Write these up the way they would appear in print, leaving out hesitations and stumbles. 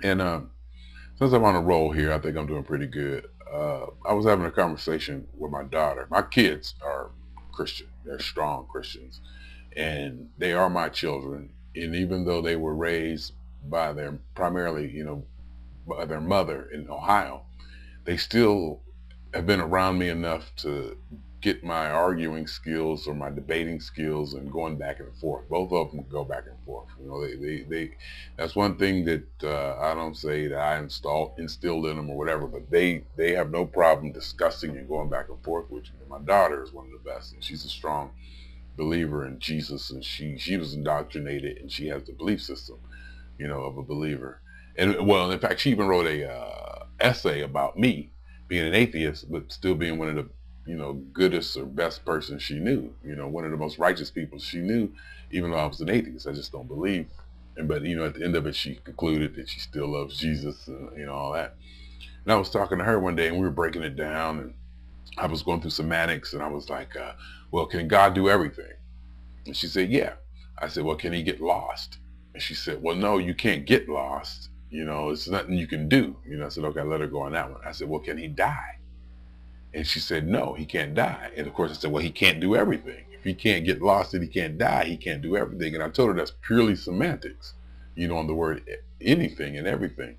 And since I'm on a roll here, I think I'm doing pretty good. I was having a conversation with my daughter. My kids are Christian. They're strong Christians, and they are my children. And even though they were raised by their primarily, by their mother in Ohio, they still have been around me enough to get my arguing skills or my debating skills and going back and forth. Both of them go back and forth. They that's one thing that I don't say that I instilled in them or whatever, but they have no problem discussing and going back and forth with you. And my daughter is one of the best, and she's a strong believer in Jesus, and she was indoctrinated, and she has the belief system, of a believer. And well, in fact, she even wrote a essay about me being an atheist, but still being one of the goodest or best person she knew. One of the most righteous people she knew, even though I was an atheist. I just don't believe. And but at the end of it, she concluded that she still loves Jesus and all that. And I was talking to her one day, and we were breaking it down, and I was going through semantics, and I was like, well, can God do everything? And she said, yeah. I said, well, can he get lost? And she said, well, no, you can't get lost. It's nothing you can do. I said, okay, I let her go on that one. I said, well, can he die? And she said, no, he can't die. And of course I said, well, he can't do everything. If he can't get lost and he can't die, he can't do everything. And I told her that's purely semantics, on the word anything and everything.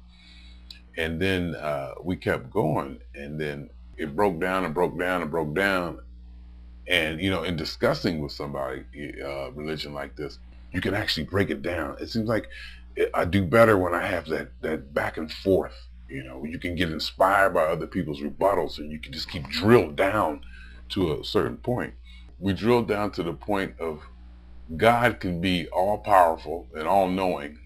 And then we kept going, and then it broke down and broke down and broke down. And, in discussing with somebody religion like this, you can actually break it down. It seems like I do better when I have that back and forth. You can get inspired by other people's rebuttals, and you can just keep drilled down to a certain point. We drilled down to the point of God can be all powerful and all knowing,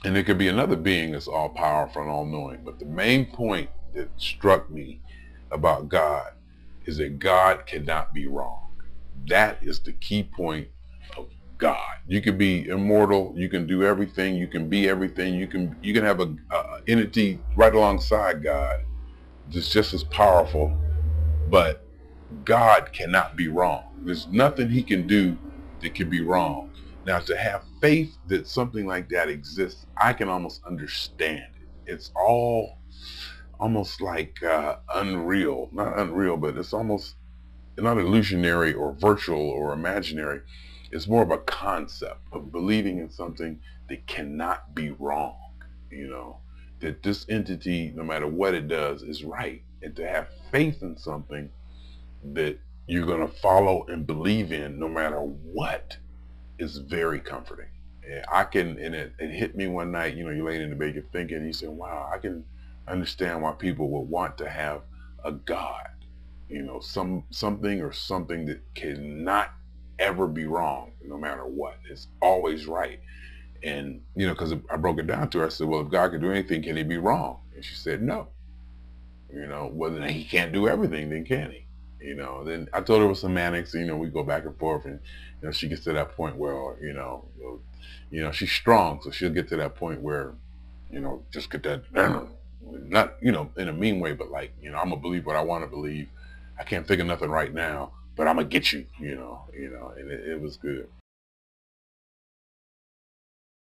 and there could be another being that's all powerful and all knowing. But the main point that struck me about God is that God cannot be wrong. That is the key point of God. You can be immortal, you can do everything, you can be everything, you can have a entity right alongside God that's just as powerful, but God cannot be wrong. There's nothing he can do that can be wrong. Now, to have faith that something like that exists, I can almost understand it. It's all almost like unreal. Not unreal, but it's almost not illusionary or virtual or imaginary. It's more of a concept of believing in something that cannot be wrong, that this entity, no matter what it does, is right. And to have faith in something that you're going to follow and believe in no matter what is very comforting. And it hit me one night, you're laying in the bed, you're thinking, you say, wow, I can understand why people would want to have a God, something or something that cannot ever be wrong, no matter what. It's always right. And, because I broke it down to her, I said, well, if God can do anything, can he be wrong? And she said, no. Well, then he can't do everything, then can he? Then I told her with semantics, we go back and forth, and, she gets to that point where, she's strong, so she'll get to that point where, just get that, not, in a mean way, but like, I'm gonna believe what I want to believe. I can't think of nothing right now, but I'm gonna get you, and it was good.